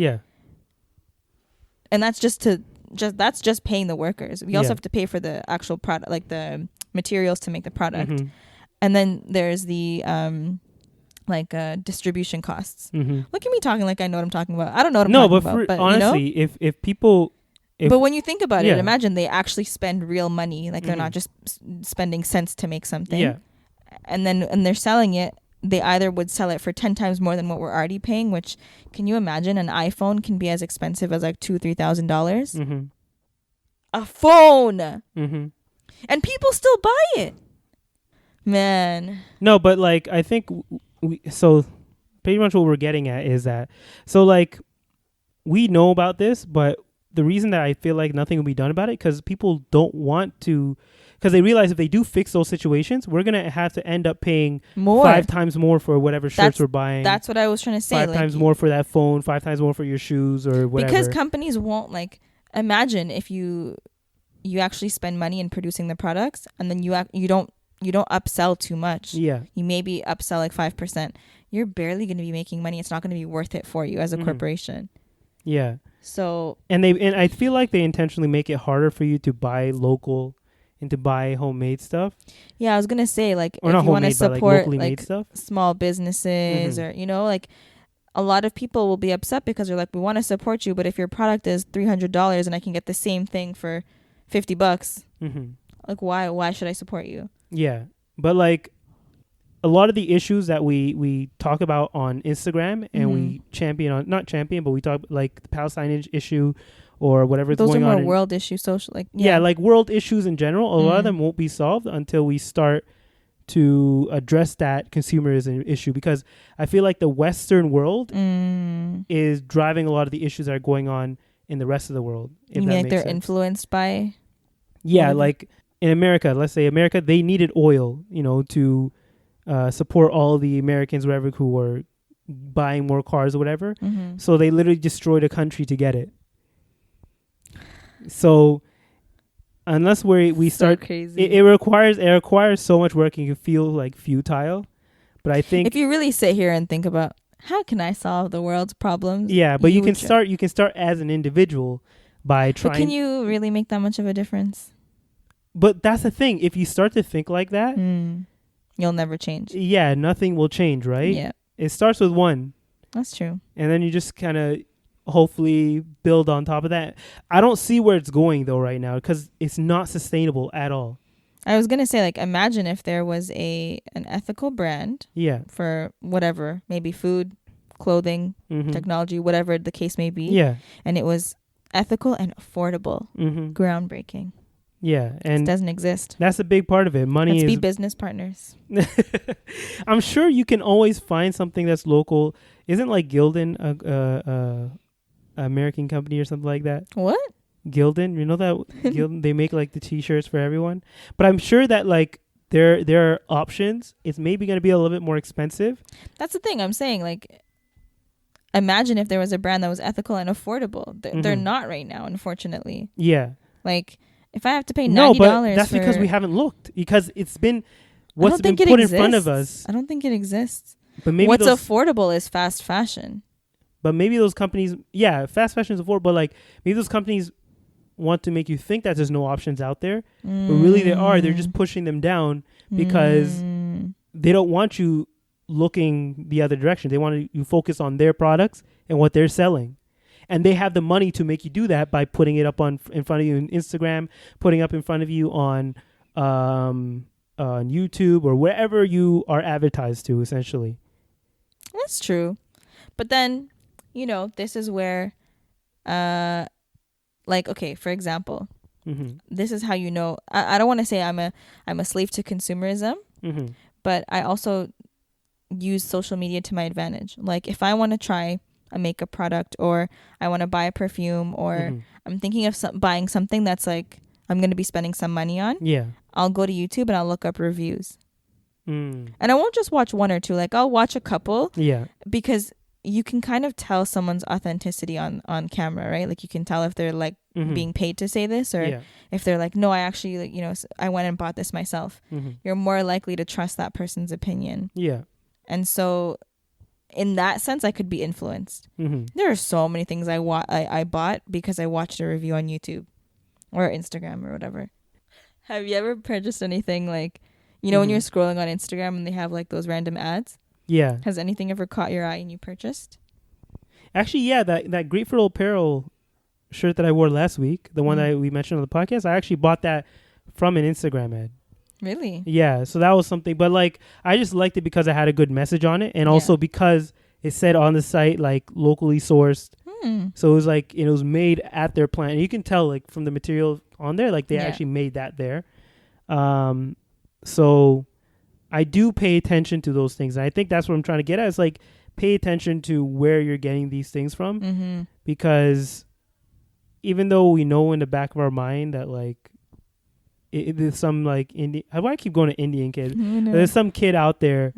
And that's just paying the workers. We also have to pay for the actual product, like the materials to make the product. And then there's the distribution costs. Look at me talking like I know what I'm talking about. I don't know what I'm talking about. But honestly, if people... but when you think about it, imagine they actually spend real money. Like they're not just spending cents to make something. And they're selling it. They either would sell it for 10 times more than what we're already paying, which can you imagine an iPhone can be as expensive as like $2,000-$3,000? A phone. And people still buy it. Man. No, but like I think... So pretty much what we're getting at is that, so like we know about this, but the reason that I feel like nothing will be done about it, because people don't want to, because they realize if they do fix those situations, we're going to have to end up paying more 5 times more for whatever shirts we're buying. That's what I was trying to say. 5 times more for that phone, 5 times more for your shoes or whatever. Because companies won't, like, imagine if you actually spend money in producing the products, and then you don't upsell too much. Yeah. You maybe upsell like 5%. You're barely going to be making money. It's not going to be worth it for you as a corporation. Yeah. So and I feel like they intentionally make it harder for you to buy local and to buy homemade stuff. Yeah, I was gonna say, like, or if not you want to homemade, but support locally made stuff. small businesses, or like, a lot of people will be upset because they're like, we want to support you, but if your product is $300 and I can get the same thing for $50, like, why should I support you? Yeah, but like a lot of the issues that we talk about on Instagram and we not champion, but we talk like the Palestine issue or whatever Those going are on. more world issues, social, like like world issues in general. A lot of them won't be solved until we start to address that consumerism issue, because I feel like the Western world is driving a lot of the issues that are going on in the rest of the world. You mean like they're influenced by? Yeah, like in America, let's say America, they needed oil, to support all the Americans, whatever, who were buying more cars or whatever. So they literally destroyed a country to get it. So unless we start, crazy. It requires so much work, and you feel like futile. But I think if you really sit here and think about how can I solve the world's problems, but you can start. You can start as an individual by trying. But can you really make that much of a difference? But that's the thing. If you start to think like that, you'll never change. Yeah, nothing will change, right? Yeah, it starts with one. That's true. And then you just kind of hopefully build on top of that. I don't see where it's going though right now, because it's not sustainable at all. I was gonna say, like, imagine if there was an ethical brand, for whatever, maybe food, clothing, technology, whatever the case may be, and it was ethical and affordable, groundbreaking. Yeah, and it doesn't exist. That's a big part of it. Money Let's is be business partners. I'm sure you can always find something that's local. Isn't like Gildan a American company or something like that? What? Gildan, you know that Gildan, they make like the t-shirts for everyone. But I'm sure that like there are options. It's maybe going to be a little bit more expensive. That's the thing I'm saying. Like, imagine if there was a brand that was ethical and affordable. They're not right now, unfortunately. Yeah. Like, if I have to pay $90, no, but that's because we haven't looked, because it's been what's been put in front of us. I don't think it exists. But maybe what's affordable is fast fashion. But maybe those companies, fast fashion is affordable, but like maybe those companies want to make you think that there's no options out there, but really there are. They're just pushing them down because they don't want you looking the other direction. They want you focus on their products and what they're selling. And they have the money to make you do that by putting it up in front of you on Instagram, putting up in front of you on YouTube or wherever you are advertised to, essentially. That's true. But then, this is where, like, okay, for example, this is how I don't want to say I'm a slave to consumerism, but I also use social media to my advantage. Like, if I want to try a makeup product, or I want to buy a perfume, or I'm thinking of buying something that's like I'm going to be spending some money on, I'll go to YouTube and I'll look up reviews. And I won't just watch one or two. Like, I'll watch a couple. Because you can kind of tell someone's authenticity on camera, right? Like, you can tell if they're like being paid to say this, or if they're like, no, I actually, like, I went and bought this myself. You're more likely to trust that person's opinion. And so in that sense, I could be influenced. There are so many things I bought because I watched a review on YouTube or Instagram or whatever. Have you ever purchased anything like, when you're scrolling on Instagram and they have like those random ads? Has anything ever caught your eye and you purchased? Actually, that Grateful Apparel shirt that I wore last week, the one that we mentioned on the podcast, I actually bought that from an Instagram ad. Really? Yeah, so that was something. But like, I just liked it because it had a good message on it, and also because it said on the site like locally sourced. So it was like it was made at their plant, and you can tell like from the material on there, like they actually made that there. So I do pay attention to those things, and I think that's what I'm trying to get at. Is like pay attention to where you're getting these things from, because even though we know in the back of our mind that like there's some like Indian, how do I keep going to Indian kid? There's some kid out there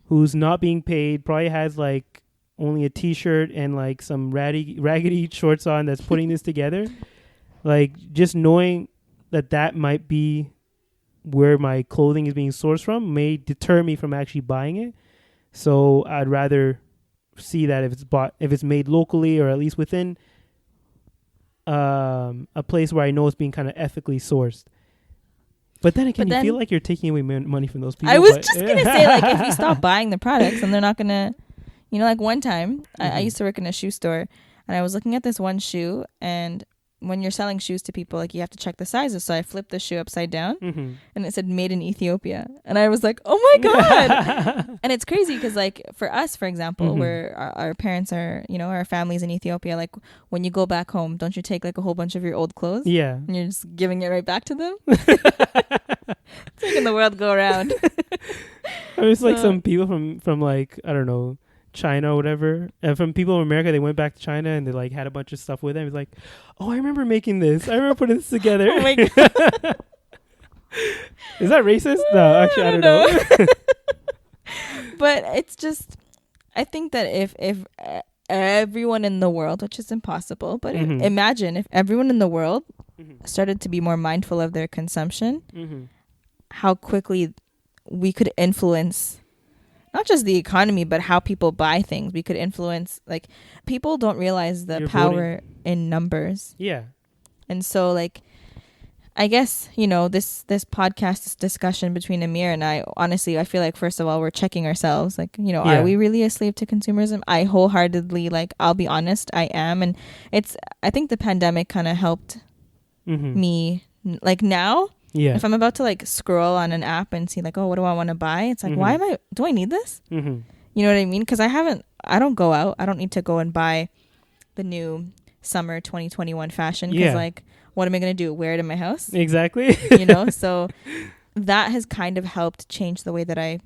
who's not being paid, probably has like only a t-shirt and like some raggedy shorts on, that's putting this together. Like, just knowing that might be where my clothing is being sourced from may deter me from actually buying it. So I'd rather see that if it's made locally, or at least within a place where I know it's being kind of ethically sourced. But then again, you feel like you're taking away money from those people. I was just gonna say, like, if you stop buying the products and they're not gonna, you know, like one time I used to work in a shoe store, and I was looking at this one shoe, and when you're selling shoes to people, like, you have to check the sizes. So I flipped the shoe upside down and it said made in Ethiopia. And I was like, oh my God. And it's crazy because, like, for us, for example, where our parents are, you know, our family's in Ethiopia, like, when you go back home, don't you take like a whole bunch of your old clothes? Yeah. And you're just giving it right back to them? Making the world go around. I mean, it's like some people from like, I don't know, China or whatever, and from people in America, they went back to China and they like had a bunch of stuff with them. It's like, oh, I remember making this. I remember putting this together. Oh my God. Is that racist? No, actually, I don't know. But it's just, I think that if everyone in the world, which is impossible, but imagine if everyone in the world started to be more mindful of their consumption, how quickly we could influence not just the economy, but how people buy things. We could influence, like, people don't realize the power in numbers. Yeah. And so, like, I guess, you know, this podcast, this discussion between Amir and I, honestly, I feel like, first of all, we're checking ourselves. Like, you know, are we really a slave to consumerism? I wholeheartedly, like, I'll be honest, I am. And I think the pandemic kind of helped me, like, now. Yeah. If I'm about to like scroll on an app and see like, oh, what do I want to buy? It's like, do I need this? You know what I mean? Because I don't go out. I don't need to go and buy the new summer 2021 fashion. Because like, what am I going to do? Wear it in my house? Exactly. You know? So that has kind of helped change the way that I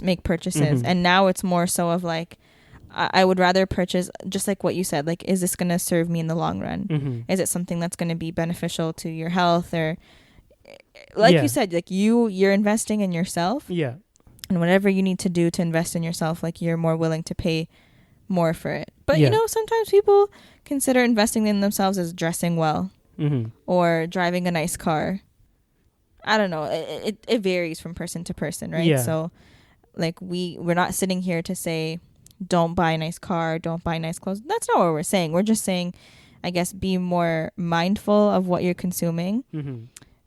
make purchases. And now it's more so of like, I would rather purchase, just like what you said, like, is this going to serve me in the long run? Is it something that's going to be beneficial to your health? Or like you said, like you're investing in yourself. Yeah. And whatever you need to do to invest in yourself, like, you're more willing to pay more for it. But, you know, sometimes people consider investing in themselves as dressing well or driving a nice car. I don't know. It varies from person to person, right? Yeah. So, like, we're not sitting here to say, don't buy a nice car, don't buy nice clothes. That's not what we're saying. We're just saying, I guess, be more mindful of what you're consuming.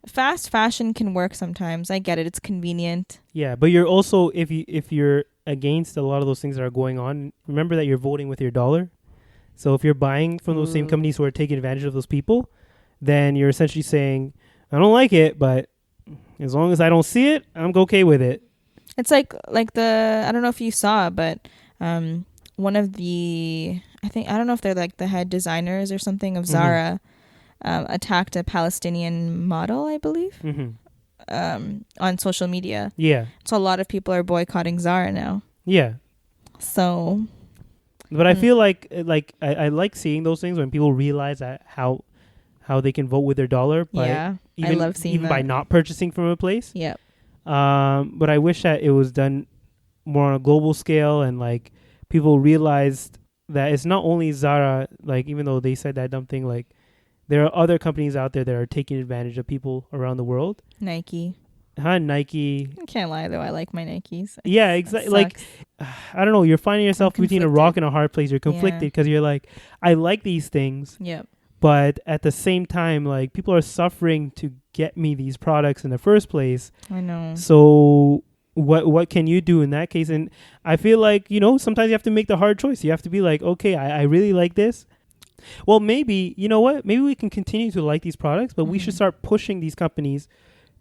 Fast fashion can work sometimes. I get it. It's convenient. Yeah, but you're also, if you're against a lot of those things that are going on, remember that you're voting with your dollar. So if you're buying from those same companies who are taking advantage of those people, then you're essentially saying, I don't like it, but as long as I don't see it, I'm okay with it. It's like I don't know if you saw, but one of the, I don't know if they're like the head designers or something of Zara, attacked a Palestinian model, I believe, on social media. Yeah. So a lot of people are boycotting Zara now. Yeah. So. But I feel like I like seeing those things when people realize that how they can vote with their dollar. I love seeing even that. By not purchasing from a place. Yep. But I wish that it was done more on a global scale, and like people realized that it's not only Zara, like, even though they said that dumb thing, like there are other companies out there that are taking advantage of people around the world. Nike. Nike. I can't lie though, I like my Nikes. Yeah, exactly. Like, I don't know, you're finding yourself between a rock and a hard place. You're conflicted because you're like, I like these things. Yep. But at the same time, like, people are suffering to get me these products in the first place. I know. So what can you do in that case? And I feel like, you know, sometimes you have to make the hard choice. You have to be like, okay, I really like this. Well, maybe, you know what? Maybe we can continue to like these products, but we should start pushing these companies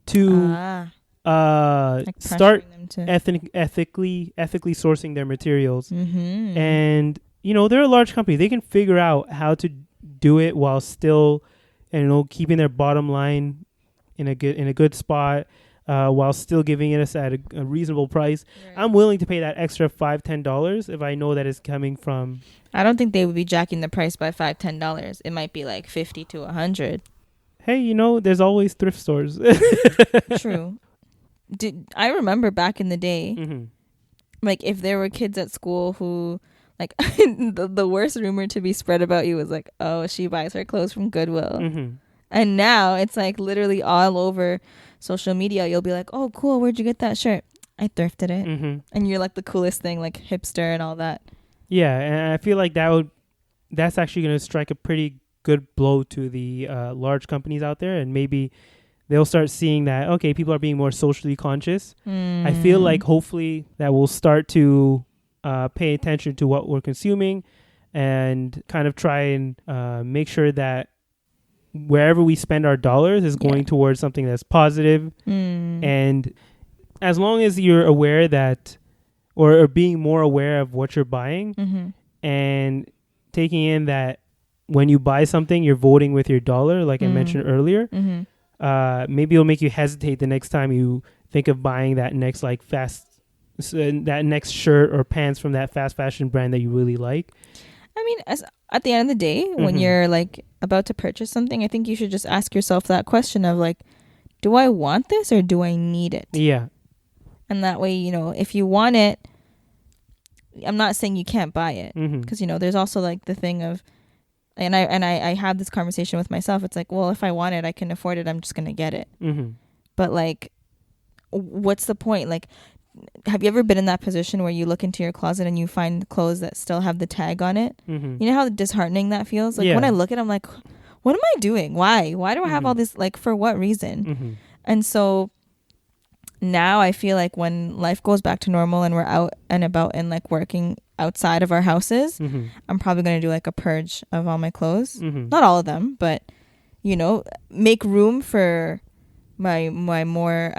to start ethically sourcing their materials. And, you know, they're a large company. They can figure out how to do it while still, you know, keeping their bottom line in a good spot. while still giving it us at a reasonable price. Right. I'm willing to pay that extra $5-10 if I know that it's coming from. I don't think they would be jacking the price by $5-10. It might be like 50 to 100. Hey, there's always thrift stores. True. I remember back in the day, Mm-hmm. like if there were kids at school who like the worst rumor to be spread about you was like, oh, she buys her clothes from Goodwill. Mm-hmm. And now it's like literally all over social media. You'll be like, oh, cool. Where'd you get that shirt? I thrifted it. Mm-hmm. And you're like the coolest thing, like hipster and all that. Yeah, and I feel like that's actually going to strike a pretty good blow to the large companies out there, and maybe they'll start seeing that, okay, people are being more socially conscious. I feel like hopefully that will start to pay attention to what we're consuming and kind of try and make sure that wherever we spend our dollars is going towards something that's positive. And as long as you're aware that, or being more aware of what you're buying, and taking in that when you buy something, you're voting with your dollar, like I mentioned earlier, maybe it'll make you hesitate the next time you think of buying that next that next shirt or pants from that fast fashion brand that you really like. I mean, at the end of the day, when you're like about to purchase something, I think you should just ask yourself that question of like, do I want this or do I need it? Yeah. And that way, if you want it, I'm not saying you can't buy it, because there's also like the thing of, and I had this conversation with myself. It's like, well, if I want it, I can afford it. I'm just gonna get it. But like, what's the point? Like, have you ever been in that position where you look into your closet and you find clothes that still have the tag on it? You know how disheartening that feels? Like when I look at it, I'm like, what am I doing? Why do I have all this? Like, for what reason? And so now I feel like when life goes back to normal and we're out and about and like working outside of our houses, I'm probably going to do like a purge of all my clothes. Not all of them, but make room for my more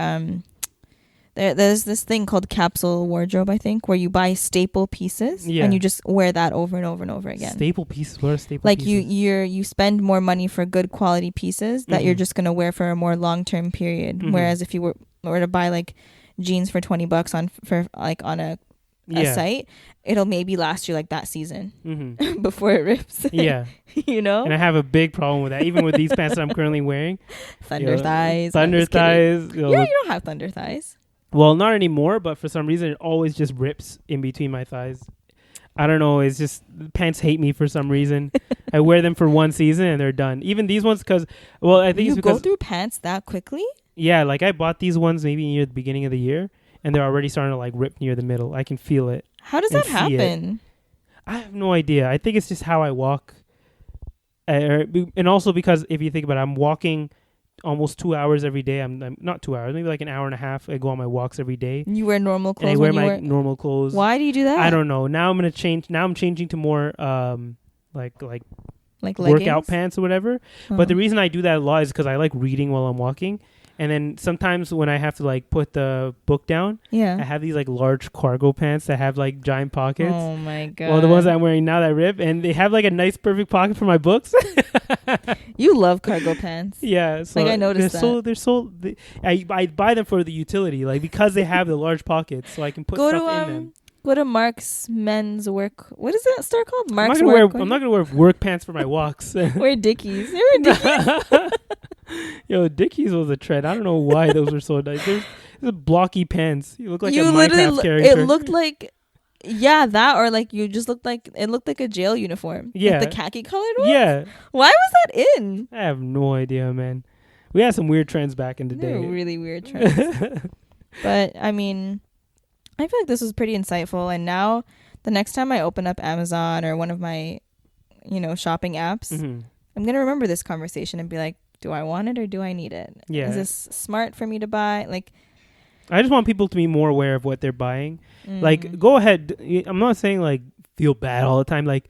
there's this thing called capsule wardrobe, I think, where you buy staple pieces and you just wear that over and over and over again. Staple pieces? What are staple like pieces? you spend more money for good quality pieces that you're just going to wear for a more long-term period. Whereas if you were to buy like jeans for $20 on a site, it'll maybe last you like that season before it rips. Yeah. And I have a big problem with that, even with these pants that I'm currently wearing. Thunder thighs. Thunder thighs. You don't have thunder thighs. Well, not anymore, but for some reason it always just rips in between my thighs. I don't know. It's just, pants hate me for some reason. I wear them for one season and they're done. Even these ones, I think it's because... You go through pants that quickly? Yeah, like I bought these ones maybe near the beginning of the year, and they're already starting to like rip near the middle. I can feel it. How does that happen? I have no idea. I think it's just how I walk. And also because if you think about it, I'm walking almost 2 hours every day. I'm not 2 hours, maybe like an hour and a half. I go on my walks every day. You wear normal clothes. And I wear my normal clothes. Why do you do that? I don't know. Now I'm gonna change. Now I'm changing to more like workout leggings? Pants or whatever. But the reason I do that a lot is because I like reading while I'm walking. And then sometimes when I have to like put the book down, I have these like large cargo pants that have like giant pockets. Oh my god! Well, the ones I'm wearing now that rip, and they have like a nice, perfect pocket for my books. You love cargo pants. Yeah, so like I noticed I buy them for the utility, like because they have the large pockets, so I can put stuff in them. Go to Mark's Men's Work. What is that store called? Mark's Work. I'm not gonna wear work pants for my walks. Wear Dickies. They were Dickies. Yo, Dickies was a trend. I don't know why those were so nice. There's blocky pants. You look like a Minecraft character. It looked like, that, or like you just looked like, it looked like a jail uniform. Yeah. Like the khaki colored one. Yeah. Why was that in? I have no idea, man. We had some weird trends back in the day. Really weird trends. But I mean, I feel like this was pretty insightful. And now the next time I open up Amazon or one of my, shopping apps, I'm going to remember this conversation and be like, do I want it or do I need it? Yeah. Is this smart for me to buy? Like, I just want people to be more aware of what they're buying. Like, go ahead. I'm not saying like feel bad all the time. Like,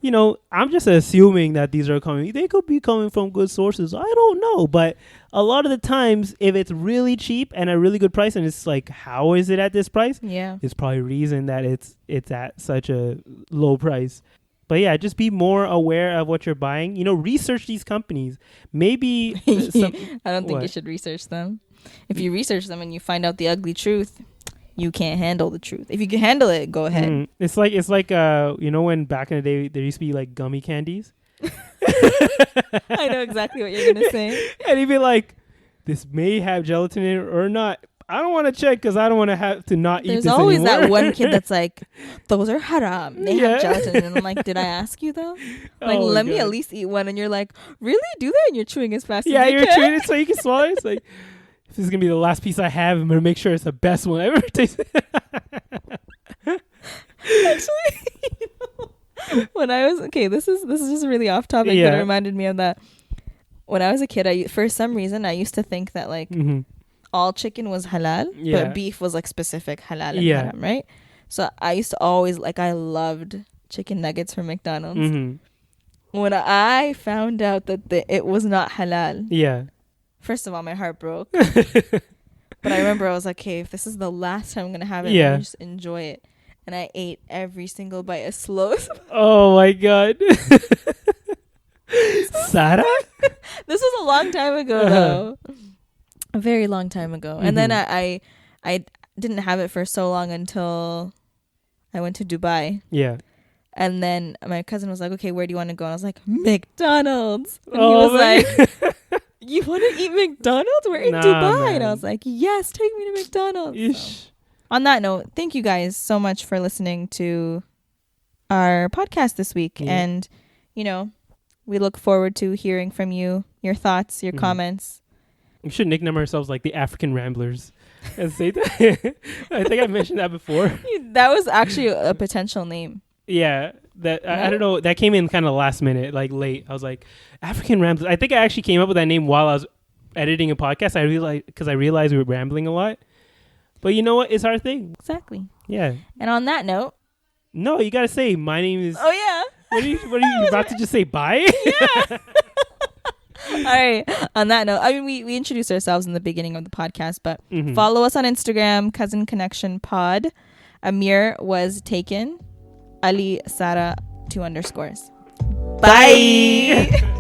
I'm just assuming that these are coming. They could be coming from good sources. I don't know. But a lot of the times, if it's really cheap and a really good price, and it's like, how is it at this price? Yeah. It's probably a reason that it's at such a low price. But yeah, just be more aware of what you're buying. Research these companies. Maybe I don't think you should research them. If you research them and you find out the ugly truth, you can't handle the truth. If you can handle it, go ahead. It's like when back in the day there used to be like gummy candies. I know exactly what you're gonna say. And he'd be like, "This may have gelatin in it or not. I don't want to check because I don't want to have to not eat this anymore." There's always that one kid that's like, "Those are haram. They have gelatin." And I'm like, "Did I ask you though? Like, let me at least eat one." And you're like, "Really? Do that?" And you're chewing as fast as you can. Yeah, you're chewing it so you can swallow it. It's like, if this is gonna be the last piece I have, I'm gonna make sure it's the best one I ever tasted. Actually, when I was this is just really off topic, but it reminded me of that. When I was a kid, for some reason I used to think that like all chicken was halal, but beef was like specific halal and haram, right? So I used to always I loved chicken nuggets from McDonald's. When I found out that it was not halal, first of all, my heart broke. But I remember I was like, "Hey, if this is the last time I'm gonna have it, I'm gonna just enjoy it." And I ate every single bite as slow as possible. Oh my god. Sarah? This was a long time ago though. A very long time ago. And then I didn't have it for so long until I went to Dubai. Yeah. And then my cousin was like, "Okay, where do you want to go?" And I was like, "McDonald's." And he was like, "You want to eat McDonald's? We're in Dubai." Man. And I was like, "Yes, take me to McDonald's." So, on that note, thank you guys so much for listening to our podcast this week. Yeah. And, we look forward to hearing from you, your thoughts, your comments. We should nickname ourselves like the African Ramblers. And say that. I think I mentioned that before. That was actually a potential name. Yeah. That I don't know. That came in kind of last minute, like late. I was like, African Ramblers. I think I actually came up with that name while I was editing a podcast. I realized we were rambling a lot. But you know what? It's our thing. Exactly. Yeah. And on that note. No, you got to say, my name is. Oh, yeah. What are you about to just say bye? Yeah. All right. On that note, I mean, we introduced ourselves in the beginning of the podcast, but follow us on Instagram, Cousin Connection Pod. Amir was taken. Ali Sarah 2 underscores. Bye.